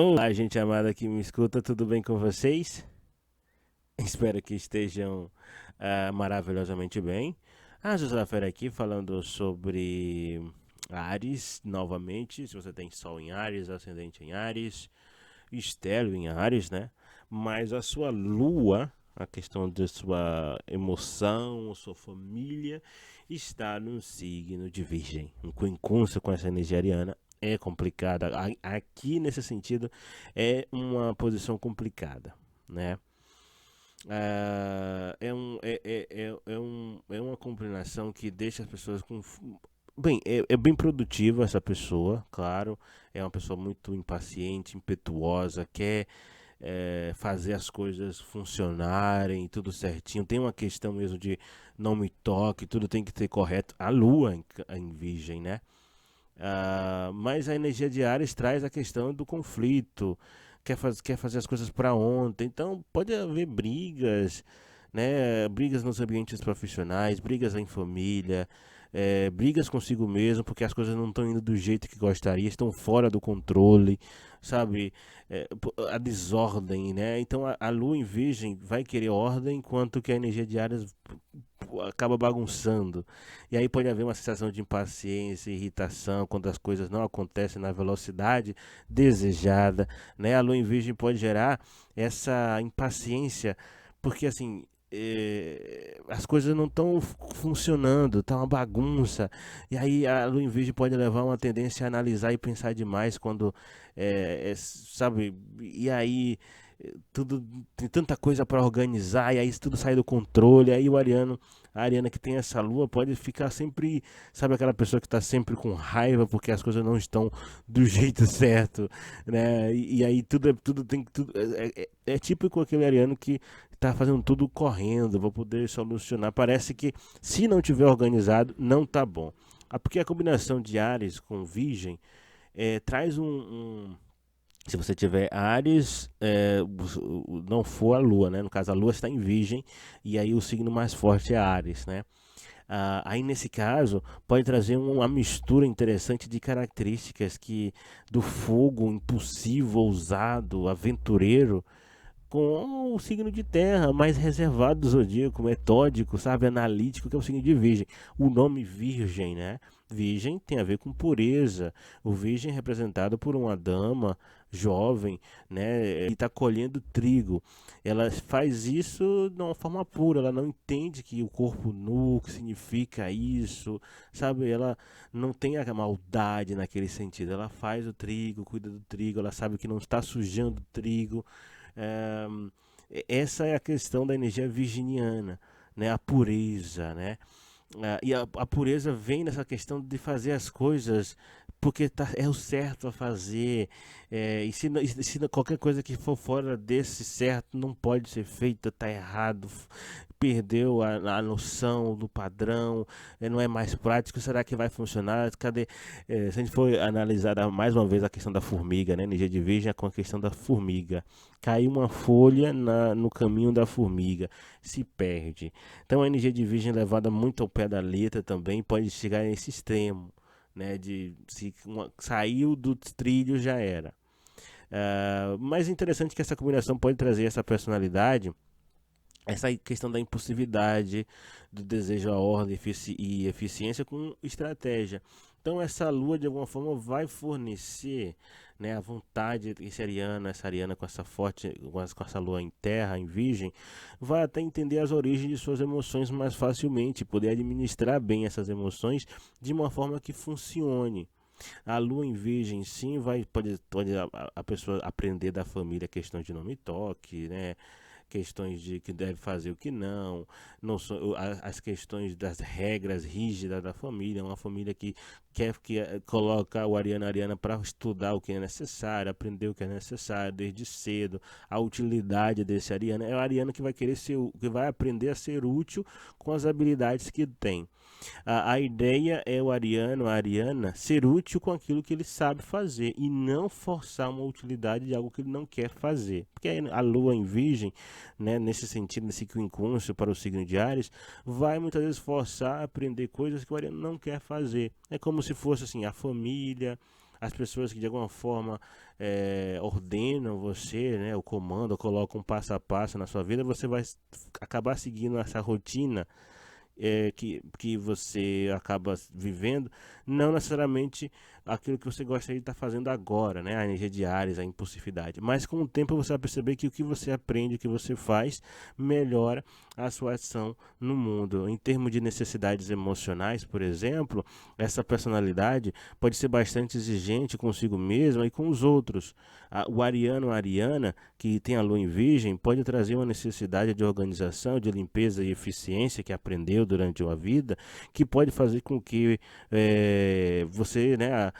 Olá, gente amada que me escuta, tudo bem com vocês? Espero que estejam maravilhosamente bem. A Josafera aqui falando sobre Áries novamente. Se você tem Sol em Áries, Ascendente em Áries, Estélio em Áries, né? Mas a sua Lua, a questão da sua emoção, sua família, está no signo de Virgem. Um quincunça com essa energia ariana é complicada. Aqui, nesse sentido, é uma posição complicada, né? É uma combinação que deixa as pessoas com. Bem, é bem produtiva essa pessoa, claro. É uma pessoa muito impaciente, impetuosa, quer fazer as coisas funcionarem, tudo certinho. Tem uma questão mesmo de não me toque, tudo tem que ter correto. A lua em Virgem, né? Mas a energia de Ares traz a questão do conflito, quer fazer as coisas para ontem. Então pode haver brigas, né? Brigas nos ambientes profissionais, brigas em família, brigas consigo mesmo, porque as coisas não estão indo do jeito que gostaria, estão fora do controle, sabe? A desordem, né? Então a lua em Virgem vai querer ordem, enquanto que a energia de Ares acaba bagunçando. E aí pode haver uma sensação de impaciência, irritação quando as coisas não acontecem na velocidade desejada, né? A lua em Virgem pode gerar essa impaciência, porque assim, as coisas não estão funcionando, tá uma bagunça. E aí a lua em Virgem pode levar uma tendência a analisar e pensar demais quando, sabe? E aí tudo tem tanta coisa para organizar e aí tudo sai do controle. Aí o Ariano, a Ariana que tem essa lua pode ficar sempre, sabe, aquela pessoa que está sempre com raiva porque as coisas não estão do jeito certo, né? E aí tudo tem tudo é típico aquele Ariano que está fazendo tudo correndo para poder solucionar. Parece que se não tiver organizado não tá bom. Porque a combinação de Ares com Virgem traz se você tiver Ares, não for a Lua, né? No caso, a Lua está em Virgem e aí o signo mais forte é Ares, né? Aí nesse caso pode trazer uma mistura interessante de características que do fogo impulsivo, ousado, aventureiro, com o signo de terra, mais reservado do zodíaco, metódico, sabe, analítico, que é o signo de Virgem. O nome Virgem, né? Virgem tem a ver com pureza. O Virgem é representado por uma dama jovem, né? E está colhendo trigo. Ela faz isso de uma forma pura. Ela não entende que o corpo nu que significa isso, sabe? Ela não tem a maldade naquele sentido. Ela faz o trigo, cuida do trigo. Ela sabe que não está sujando o trigo. É, essa é a questão da energia virginiana, né? A pureza, né? E a pureza vem nessa questão de fazer as coisas porque é o certo a fazer. E se qualquer coisa que for fora desse certo não pode ser feita, tá errado, perdeu a noção do padrão, não é mais prático, será que vai funcionar? Cadê? Se a gente for analisar mais uma vez a questão da formiga, né? Energia de virgem é com a questão da formiga. Caiu uma folha no caminho da formiga, se perde. Então a energia de virgem levada muito ao pé da letra também pode chegar nesse extremo, né? De se saiu do trilho já era. Mas é interessante que essa combinação pode trazer essa personalidade, essa questão da impulsividade, do desejo à ordem e eficiência com estratégia. Então essa lua de alguma forma vai fornecer, né, a vontade, essa ariana com essa forte, com essa lua em terra, em virgem, vai até entender as origens de suas emoções mais facilmente, poder administrar bem essas emoções de uma forma que funcione. A lua em virgem sim pode a pessoa aprender da família questões de não me toque, né? Questões de que deve fazer o que não são as questões das regras rígidas da família, uma família que quer que coloca o Ariana para estudar o que é necessário, aprender o que é necessário desde cedo, a utilidade desse Ariana, é o Ariana que vai querer ser, que vai aprender a ser útil com as habilidades que tem. A ideia é o ariano, a ariana, ser útil com aquilo que ele sabe fazer e não forçar uma utilidade de algo que ele não quer fazer. Porque a lua em virgem, né, nesse sentido, nesse quincúncio para o signo de Áries, vai muitas vezes forçar a aprender coisas que o ariano não quer fazer. É como se fosse assim, a família, as pessoas que de alguma forma ordenam você, né, o comando, colocam um passo a passo na sua vida, você vai acabar seguindo essa rotina que você acaba vivendo, não necessariamente aquilo que você gostaria de estar fazendo agora, né? A energia de Áries, a impulsividade. Mas com o tempo você vai perceber que o que você aprende, o que você faz, melhora a sua ação no mundo. Em termos de necessidades emocionais, por exemplo, essa personalidade pode ser bastante exigente consigo mesma e com os outros. O ariano, a ariana, que tem a lua em virgem, pode trazer uma necessidade de organização, de limpeza e eficiência que aprendeu durante a vida, que pode fazer com que você, né,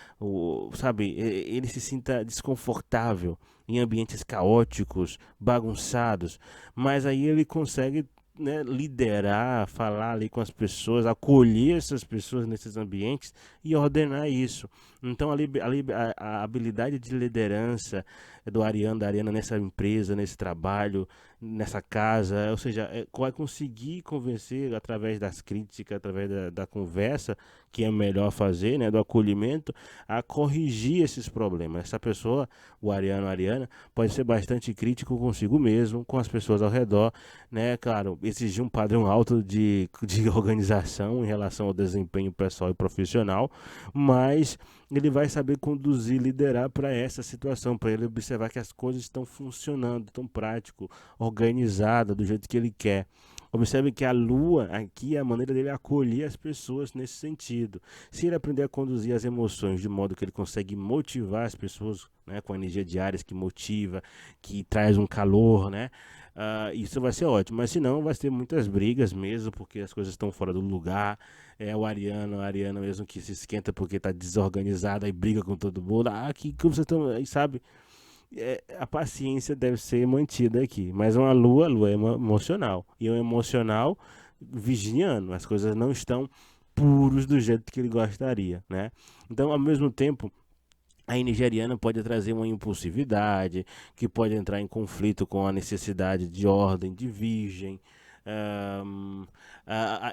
sabe, ele se sinta desconfortável em ambientes caóticos, bagunçados, mas aí ele consegue, né, liderar, falar ali com as pessoas, acolher essas pessoas nesses ambientes e ordenar isso. Então a habilidade de liderança do Ariano, da Ariana nessa empresa, nesse trabalho, nessa casa, ou seja, vai conseguir convencer através das críticas, através da conversa, que é melhor fazer, né, do acolhimento, a corrigir esses problemas. Essa pessoa, o Ariano, a Ariana, pode ser bastante crítico consigo mesmo, com as pessoas ao redor, né, claro, exigir um padrão alto de organização em relação ao desempenho pessoal e profissional, mas ele vai saber conduzir, liderar para essa situação, para ele observar que as coisas estão funcionando, tão prático, organizada, do jeito que ele quer. Observe que a lua aqui é a maneira dele acolher as pessoas nesse sentido. Se ele aprender a conduzir as emoções de modo que ele consegue motivar as pessoas, né, com a energia de Áries que motiva, que traz um calor, né? Isso vai ser ótimo, mas se não, vai ter muitas brigas mesmo, porque as coisas estão fora do lugar. O Ariano, a Ariana mesmo que se esquenta porque está desorganizada e briga com todo mundo. Que vocês estão aí, sabe? A paciência deve ser mantida aqui. Mas a lua é emocional. E é um emocional virginiano. As coisas não estão puros do jeito que ele gostaria, né? Então, ao mesmo tempo, a nigeriana pode trazer uma impulsividade, que pode entrar em conflito com a necessidade de ordem de virgem. Ahm,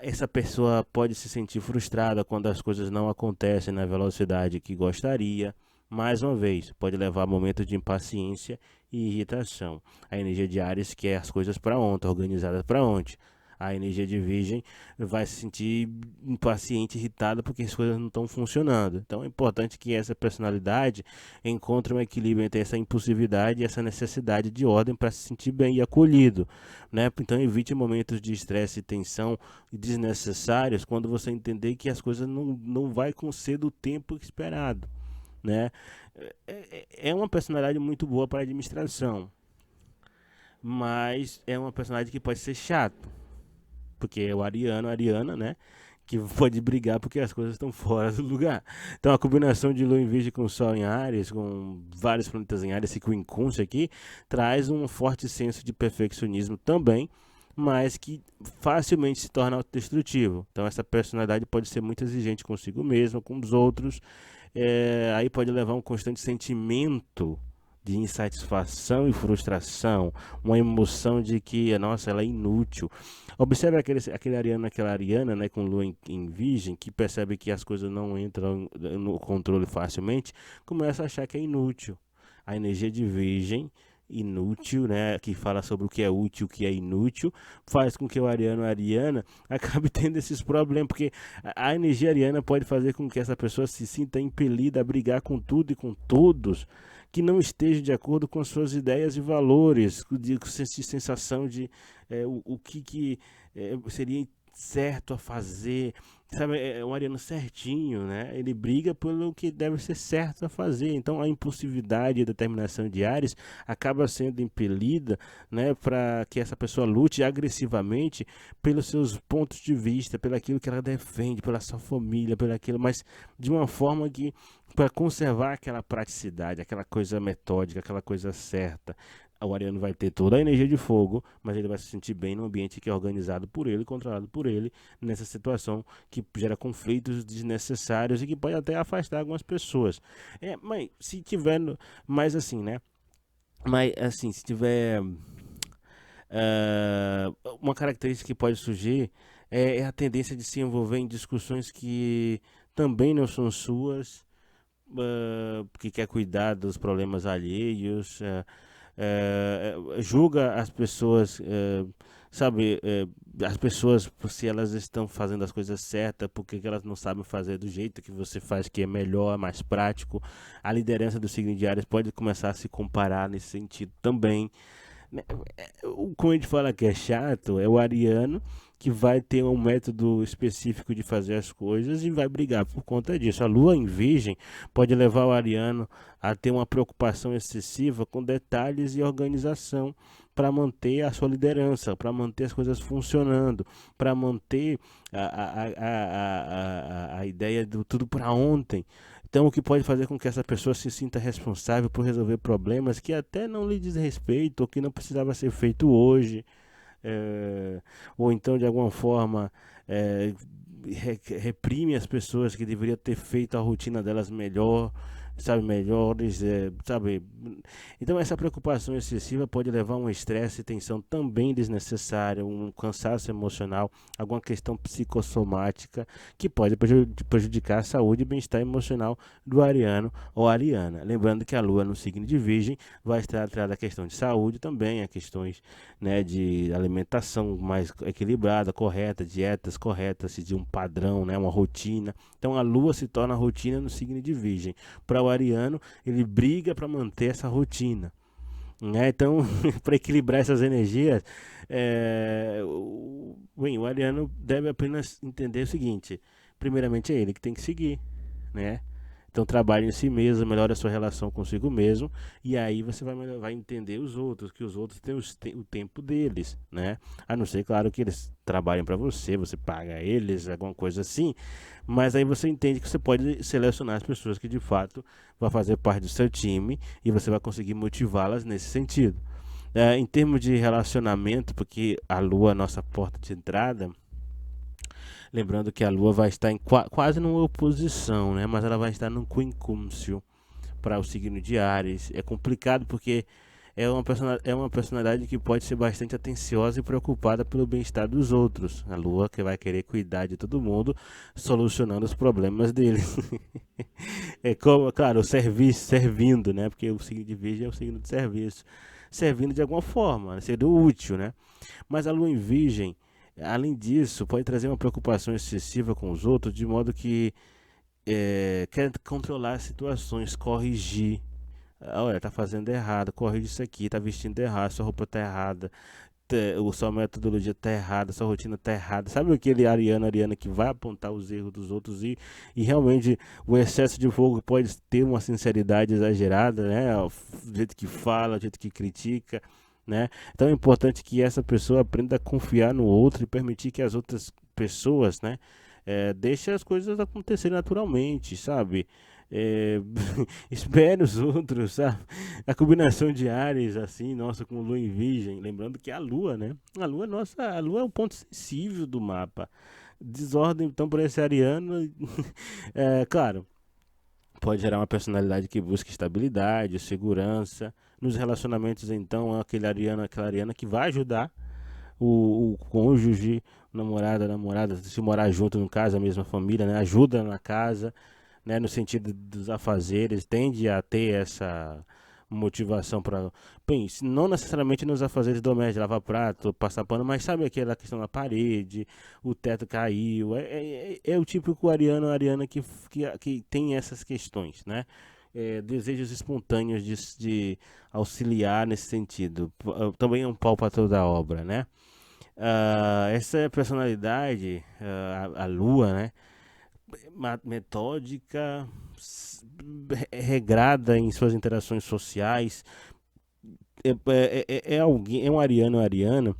Essa pessoa pode se sentir frustrada quando as coisas não acontecem na velocidade que gostaria. Mais uma vez, pode levar a momentos de impaciência e irritação. A energia de Áries quer as coisas para ontem, organizadas para ontem. A energia de Virgem vai se sentir impaciente, irritada porque as coisas não estão funcionando. Então é importante que essa personalidade encontre um equilíbrio entre essa impulsividade e essa necessidade de ordem para se sentir bem e acolhido, né? Então evite momentos de estresse e tensão desnecessários quando você entender que as coisas não vai ser do tempo esperado, né? É uma personalidade muito boa para administração, mas é uma personalidade que pode ser chato, porque é o Ariano, a Ariana, né? Que pode brigar porque as coisas estão fora do lugar. Então a combinação de Lua em Virgem com Sol em Áries, com vários planetas em Áries e com o Incúncio aqui, traz um forte senso de perfeccionismo também, mas que facilmente se torna autodestrutivo. Então essa personalidade pode ser muito exigente consigo mesma, com os outros, aí pode levar um constante sentimento de insatisfação e frustração, uma emoção de que, nossa, ela é inútil. Observe aquele ariano, aquela ariana, né, com lua em virgem, que percebe que as coisas não entram no controle facilmente, começa a achar que é inútil. A energia de virgem, inútil, né, que fala sobre o que é útil, o que é inútil, faz com que o ariano, a ariana, acabe tendo esses problemas, porque a energia ariana pode fazer com que essa pessoa se sinta impelida a brigar com tudo e com todos, que não esteja de acordo com as suas ideias e valores, de sensação de o que seria certo a fazer, sabe, um ariano certinho, né? Ele briga pelo que deve ser certo a fazer. Então a impulsividade e a determinação de Áries acaba sendo impelida, né, para que essa pessoa lute agressivamente pelos seus pontos de vista, pelo aquilo que ela defende, pela sua família, pelo aquilo, mas de uma forma que para conservar aquela praticidade, aquela coisa metódica, aquela coisa certa. O ariano vai ter toda a energia de fogo, mas ele vai se sentir bem no ambiente que é organizado por ele, controlado por ele, nessa situação que gera conflitos desnecessários e que pode até afastar algumas pessoas. Mas se tiver, mais assim, né? Mas assim, se tiver uma característica que pode surgir é a tendência de se envolver em discussões que também não são suas, que quer cuidar dos problemas alheios, julga as pessoas, sabe, as pessoas se elas estão fazendo as coisas certas, porque que elas não sabem fazer do jeito que você faz, que é melhor, mais prático. A liderança do signo de Áries pode começar a se comparar nesse sentido também, né? Como a gente fala que é chato, é o ariano que vai ter um método específico de fazer as coisas e vai brigar por conta disso. A lua em virgem pode levar o ariano a ter uma preocupação excessiva com detalhes e organização para manter a sua liderança, para manter as coisas funcionando, para manter a ideia do tudo para ontem. Então, o que pode fazer com que essa pessoa se sinta responsável por resolver problemas que até não lhe diz respeito ou que não precisava ser feito hoje, eh, ou então de alguma forma reprime as pessoas que deveriam ter feito a rotina delas melhor, sabe, melhores, sabe. Então essa preocupação excessiva pode levar a um estresse e tensão também desnecessário, um cansaço emocional, alguma questão psicossomática que pode prejudicar a saúde e bem-estar emocional do ariano ou ariana. Lembrando que a lua no signo de virgem vai estar atrás da questão de saúde também, a questões, né, de alimentação mais equilibrada, correta, dietas corretas, de um padrão, né, uma rotina. Então a lua se torna a rotina no signo de virgem. Para o ariano, ele briga para manter essa rotina, né? Então, para equilibrar essas energias, o ariano deve apenas entender o seguinte: primeiramente é ele que tem que seguir, né? Então trabalhe em si mesmo, melhore a sua relação consigo mesmo, e aí você vai entender os outros, que os outros têm o tempo deles, né? A não ser, claro, que eles trabalhem para você, você paga eles, alguma coisa assim, mas aí você entende que você pode selecionar as pessoas que de fato vão fazer parte do seu time e você vai conseguir motivá-las nesse sentido. Em termos de relacionamento, porque a lua é a nossa porta de entrada. Lembrando que a Lua vai estar em quase numa oposição, né? Mas ela vai estar num quincúncio para o signo de Áries. É complicado porque é uma personalidade que pode ser bastante atenciosa e preocupada pelo bem-estar dos outros. A Lua que vai querer cuidar de todo mundo, solucionando os problemas deles. É como, claro, o serviço, servindo, né? Porque o signo de Virgem é o signo de serviço. Servindo de alguma forma, sendo útil, né? Mas a Lua em Virgem, além disso, pode trazer uma preocupação excessiva com os outros, de modo que quer controlar as situações, corrigir. Olha, tá fazendo errado, corrige isso aqui, tá vestindo errado, sua roupa tá errada, sua metodologia tá errada, sua rotina tá errada. Sabe aquele ariana que vai apontar os erros dos outros e realmente o excesso de fogo pode ter uma sinceridade exagerada, né? O jeito que fala, o jeito que critica, né? Então é importante que essa pessoa aprenda a confiar no outro e permitir que as outras pessoas, né, deixe as coisas acontecerem naturalmente, sabe? É, espere os outros, sabe? A combinação de Áries, assim, nossa, com Lua em Virgem, lembrando que é a Lua, né? A Lua, nossa, a Lua é um ponto sensível do mapa. Desordem, então, por esse ariano, claro, pode gerar uma personalidade que busca estabilidade, segurança. Nos relacionamentos, então, é aquela ariana que vai ajudar o cônjuge, namorada, se morar junto no caso, a mesma família, né? Ajuda na casa, né? No sentido dos afazeres, tende a ter essa motivação para, bem, não necessariamente nos afazeres domésticos, lavar prato, passar pano, mas sabe aquela questão da parede, o teto caiu, é o típico ariano, ariana que tem essas questões, né? Desejos espontâneos de auxiliar nesse sentido. Também é um pau para toda a obra, né? Essa personalidade, a Lua, né? Metódica, regrada em suas interações sociais, alguém, é um ariano, ariana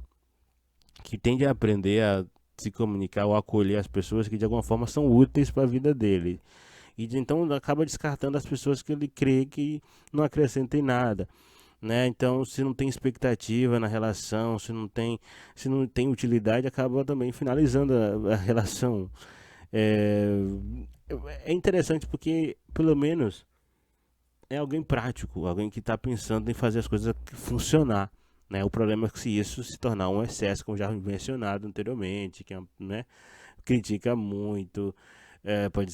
que tende a aprender a se comunicar ou acolher as pessoas que de alguma forma são úteis para a vida dele. Então acaba descartando as pessoas que ele crê que não acrescentem nada, né? Então, se não tem expectativa na relação, se não tem utilidade, acaba também finalizando a relação. É, é interessante porque, pelo menos, é alguém prático, alguém que está pensando em fazer as coisas funcionar. Né? O problema é que se isso se tornar um excesso, como já mencionado anteriormente, que é, né, critica muito, pode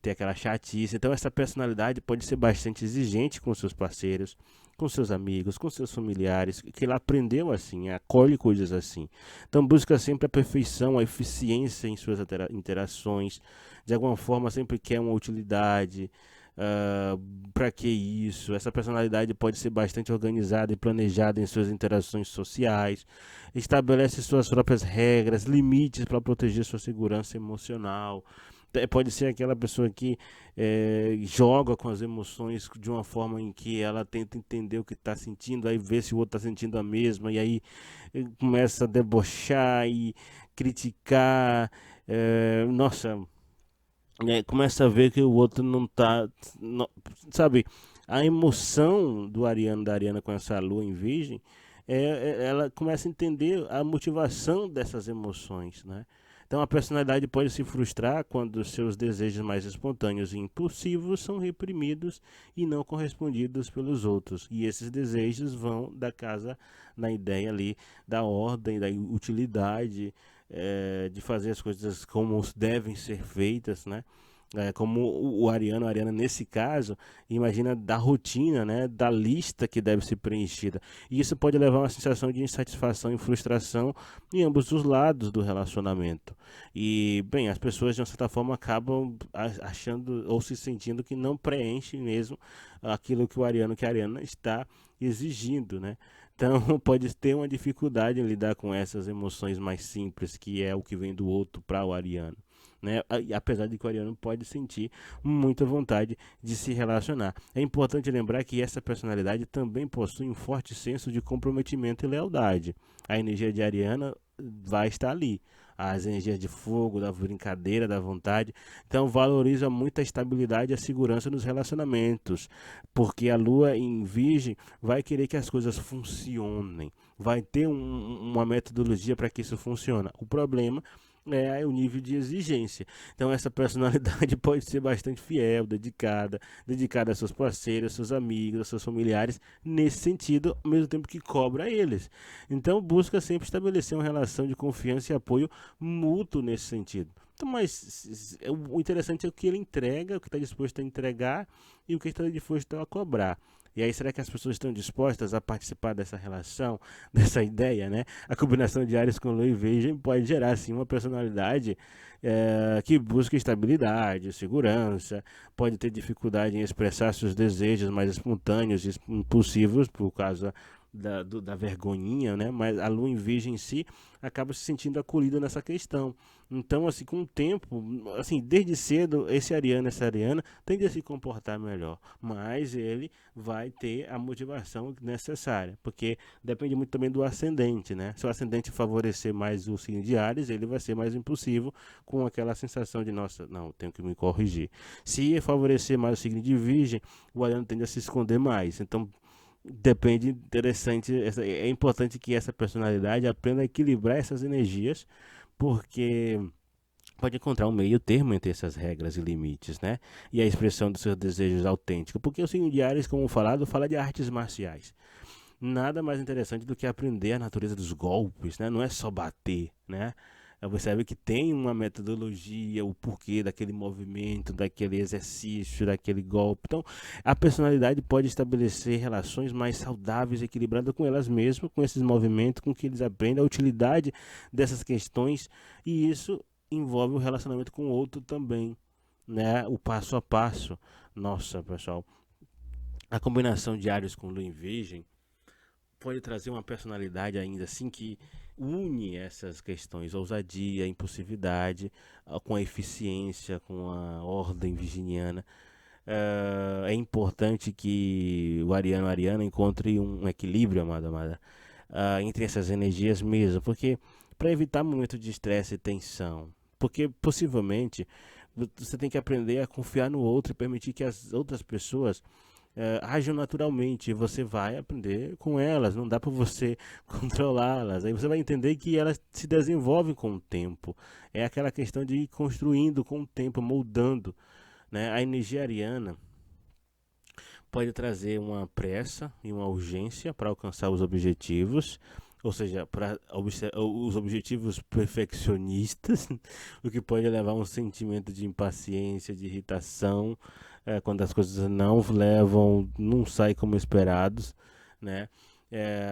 ter aquela chatice. Então, essa personalidade pode ser bastante exigente com seus parceiros, com seus amigos, com seus familiares, que ela aprendeu assim, acolhe coisas assim. Então, busca sempre a perfeição, a eficiência em suas interações. De alguma forma, sempre quer uma utilidade. Para que isso? Essa personalidade pode ser bastante organizada e planejada em suas interações sociais, estabelece suas próprias regras, limites para proteger sua segurança emocional. Pode ser aquela pessoa que joga com as emoções de uma forma em que ela tenta entender o que está sentindo, aí vê se o outro está sentindo a mesma, e aí começa a debochar e criticar. Nossa, começa a ver que o outro não tá. Sabe, a emoção do Ariano, da Ariana com essa lua em Virgem, ela começa a entender a motivação dessas emoções, né? Então a personalidade pode se frustrar quando seus desejos mais espontâneos e impulsivos são reprimidos e não correspondidos pelos outros. E esses desejos vão da casa na ideia ali da ordem, da utilidade, de fazer as coisas como devem ser feitas, né? Como o Ariano, a Ariana nesse caso, imagina da rotina, né, da lista que deve ser preenchida. E isso pode levar a uma sensação de insatisfação e frustração em ambos os lados do relacionamento. E, bem, as pessoas de uma certa forma acabam achando ou se sentindo que não preenche mesmo aquilo que o Ariano, que a Ariana está exigindo, né? Então pode ter uma dificuldade em lidar com essas emoções mais simples, que é o que vem do outro para o Ariano. Né? Apesar de que o ariano pode sentir muita vontade de se relacionar. É importante lembrar que essa personalidade também possui um forte senso de comprometimento e lealdade. A energia de Ariana vai estar ali. As energias de fogo, da brincadeira, da vontade. Então valoriza muito a estabilidade e a segurança nos relacionamentos. Porque a lua em virgem vai querer que as coisas funcionem. Vai ter uma metodologia para que isso funcione. O problema é o nível de exigência. Então essa personalidade pode ser bastante fiel, dedicada a seus parceiros, a seus amigos, a seus familiares, nesse sentido, ao mesmo tempo que cobra eles. Então busca sempre estabelecer uma relação de confiança e apoio mútuo nesse sentido. Então, mas o interessante é o que ele entrega, o que está disposto a entregar e o que está disposto a cobrar. E aí, será que as pessoas estão dispostas a participar dessa relação, dessa ideia, né? A combinação de Ares com Lua e Virgem pode gerar, assim, uma personalidade que busca estabilidade, segurança, pode ter dificuldade em expressar seus desejos mais espontâneos e impulsivos por causa da vergonhinha, né? Mas a lua em virgem em si acaba se sentindo acolhida nessa questão. Então, assim, com o tempo, assim, desde cedo, esse ariano, essa ariana, tende a se comportar melhor, mas ele vai ter a motivação necessária, porque depende muito também do ascendente, né? Se o ascendente favorecer mais o signo de Áries, ele vai ser mais impulsivo, com aquela sensação de, nossa, não, tenho que me corrigir. Se favorecer mais o signo de Virgem, o ariano tende a se esconder mais. Então, depende, interessante, é importante que essa personalidade aprenda a equilibrar essas energias, porque pode encontrar um meio termo entre essas regras e limites, né? E a expressão dos seus desejos autênticos, porque o signo de Ares, como falado, fala de artes marciais. Nada mais interessante do que aprender a natureza dos golpes, né? Não é só bater, né? Você sabe que tem uma metodologia, o porquê daquele movimento, daquele exercício, daquele golpe. Então, a personalidade pode estabelecer relações mais saudáveis e equilibradas com elas mesmas, com esses movimentos, com que eles aprendem a utilidade dessas questões, e isso envolve o relacionamento com o outro também, né? O passo a passo. Nossa, pessoal, a combinação de Áries com Lua em Virgem pode trazer uma personalidade ainda assim que une essas questões, ousadia, impulsividade, com a eficiência, com a ordem virginiana. É importante que o ariano, a ariana encontre um equilíbrio, amada, entre essas energias mesmo, porque para evitar momentos de estresse e tensão, porque possivelmente você tem que aprender a confiar no outro e permitir que as outras pessoas ajam naturalmente, você vai aprender com elas, não dá para você controlá-las. Aí você vai entender que elas se desenvolvem com o tempo. É aquela questão de ir construindo com o tempo, moldando, né? A energia ariana pode trazer uma pressa e uma urgência para alcançar os objetivos, ou seja, para os objetivos perfeccionistas, o que pode levar a um sentimento de impaciência, de irritação, quando as coisas não saem como esperados, né?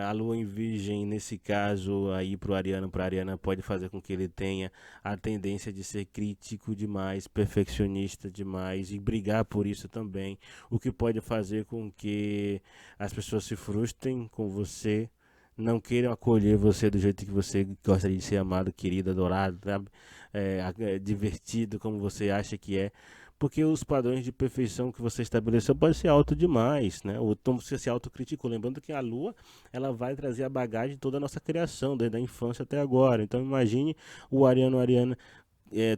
A lua em virgem, nesse caso, aí para Ariana pode fazer com que ele tenha a tendência de ser crítico demais, perfeccionista demais e brigar por isso também, o que pode fazer com que as pessoas se frustrem com você, não queiram acolher você do jeito que você gostaria de ser amado, querido, adorado, sabe? Divertido como você acha que é. Porque os padrões de perfeição que você estabeleceu podem ser alto demais, né? Ou então você se autocriticou. Lembrando que a Lua, ela vai trazer a bagagem de toda a nossa criação, desde a infância até agora. Então imagine o Ariana,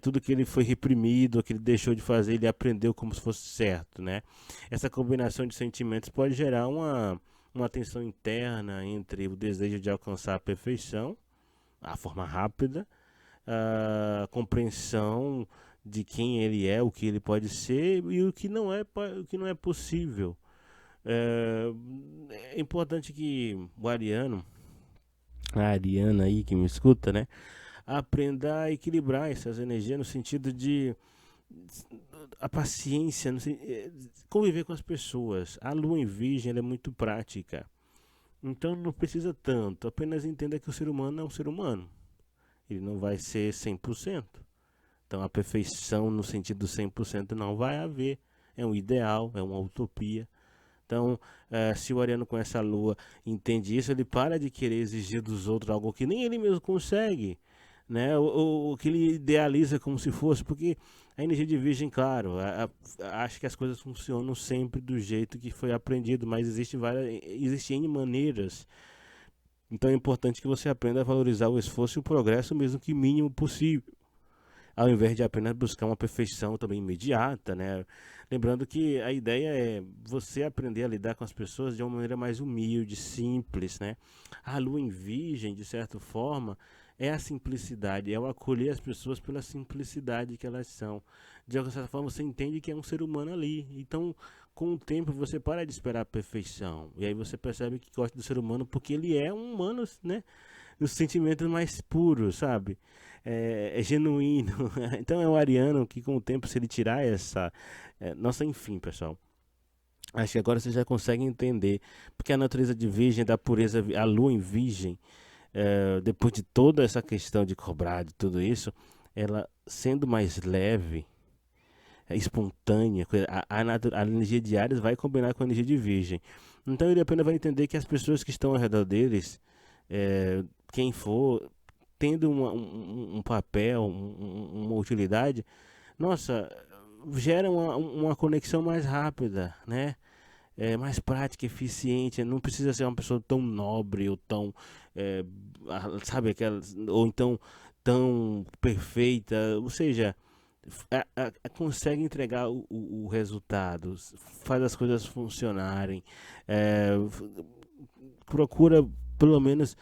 tudo que ele foi reprimido, que ele deixou de fazer, ele aprendeu como se fosse certo, né? Essa combinação de sentimentos pode gerar uma tensão interna entre o desejo de alcançar a perfeição, a forma rápida, a compreensão de quem ele é, o que ele pode ser e o que não é possível. É, é importante que o Ariano, a Ariana aí que me escuta, né, aprenda a equilibrar essas energias no sentido de a paciência, conviver com as pessoas. A lua em virgem ela é muito prática. Então não precisa tanto, apenas entenda que o ser humano é um ser humano. Ele não vai ser 100%. Então a perfeição no sentido 100% não vai haver. É um ideal, é uma utopia. Então, se o Ariano com essa lua entende isso, ele para de querer exigir dos outros algo que nem ele mesmo consegue, né? O que ele idealiza como se fosse, porque a energia de virgem, claro, acho que as coisas funcionam sempre do jeito que foi aprendido, mas existem N maneiras. Então é importante que você aprenda a valorizar o esforço e o progresso, mesmo que mínimo possível, ao invés de apenas buscar uma perfeição também imediata, né? Lembrando que a ideia é você aprender a lidar com as pessoas de uma maneira mais humilde, simples, né? A lua em virgem, de certa forma, é a simplicidade, é o acolher as pessoas pela simplicidade que elas são. De alguma certa forma, você entende que é um ser humano ali. Então, com o tempo, você para de esperar a perfeição. E aí você percebe que gosta do ser humano porque ele é um humano, né? Os sentimentos mais puros, sabe? É genuíno. Então é o Ariano que com o tempo, se ele tirar essa. Nossa, enfim, pessoal. Acho que agora você já consegue entender. Porque a natureza de virgem, da pureza, a lua em virgem, depois de toda essa questão de cobrar, de tudo isso, ela sendo mais leve, espontânea, a energia de Ares vai combinar com a energia de virgem. Então ele apenas vai entender que as pessoas que estão ao redor deles, quem for, tendo um papel, uma utilidade, nossa, gera uma conexão mais rápida, né? Mais prática, eficiente. Não precisa ser uma pessoa tão nobre ou tão, sabe, ou então tão perfeita. Ou seja, consegue entregar o resultado, faz as coisas funcionarem, procura pelo menos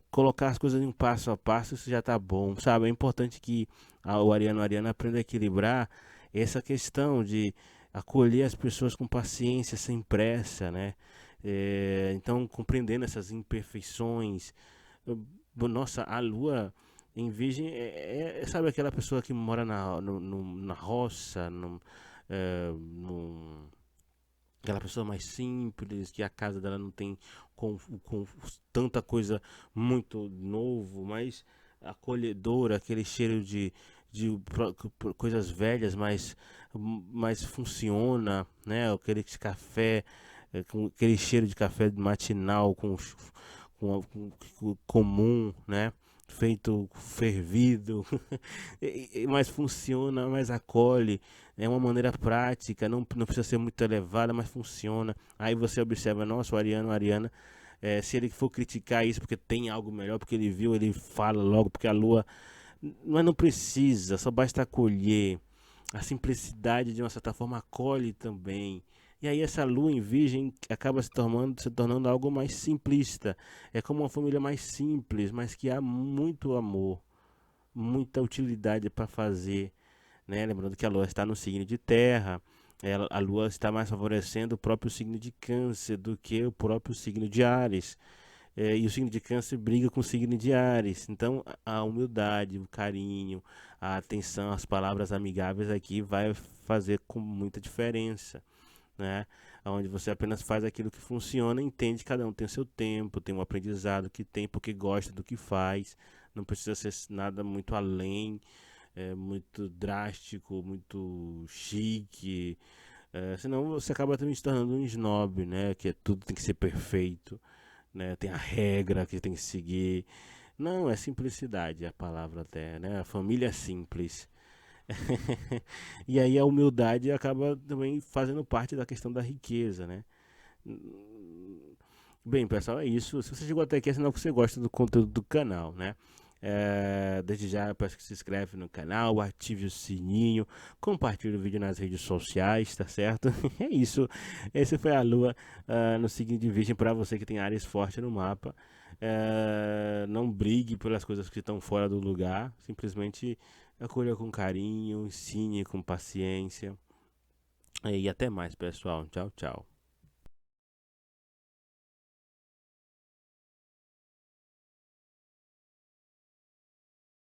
colocar as coisas em um passo a passo, isso já tá bom, sabe? É importante que o Ariana aprenda a equilibrar essa questão de acolher as pessoas com paciência, sem pressa, né? Então, compreendendo essas imperfeições. Nossa, a lua em virgem sabe aquela pessoa que mora na roça, aquela pessoa mais simples, que a casa dela não tem com tanta coisa muito novo, mas acolhedora, aquele cheiro de coisas velhas, mas funciona, né? Aquele café, com aquele cheiro de café matinal com comum, né? Feito fervido, mas funciona, mas acolhe, é uma maneira prática, não precisa ser muito elevada, mas funciona. Aí você observa, nossa, o Ariana, se ele for criticar isso porque tem algo melhor, porque ele viu, ele fala logo, porque a lua, mas não precisa, só basta acolher. A simplicidade de uma certa forma acolhe também. E aí essa lua em virgem acaba se tornando algo mais simplista. É como uma família mais simples, mas que há muito amor, muita utilidade para fazer, né? Lembrando que a lua está no signo de terra, a lua está mais favorecendo o próprio signo de câncer do que o próprio signo de Áries. E o signo de Câncer briga com o signo de Áries. Então, a humildade, o carinho, a atenção, as palavras amigáveis aqui vai fazer com muita diferença, né? Onde você apenas faz aquilo que funciona, entende que cada um tem o seu tempo, tem um aprendizado que tem porque gosta do que faz, não precisa ser nada muito além, muito drástico, muito chique, senão você acaba também se tornando um snob, né? Que tudo tem que ser perfeito, né? Tem a regra que tem que seguir. Não, é simplicidade a palavra até, né? A família é simples. E aí a humildade acaba também fazendo parte da questão da riqueza, né? Bem, pessoal, é isso. Se você chegou até aqui, é sinal que você gosta do conteúdo do canal, né? Desde já, eu peço que se inscreve no canal, ative o sininho, compartilhe o vídeo nas redes sociais, tá certo? É isso. Esse foi a Lua no signo de Virgem para você que tem áreas fortes no mapa. Não brigue pelas coisas que estão fora do lugar, simplesmente acolha com carinho, ensine com paciência. E até mais, pessoal. Tchau, tchau.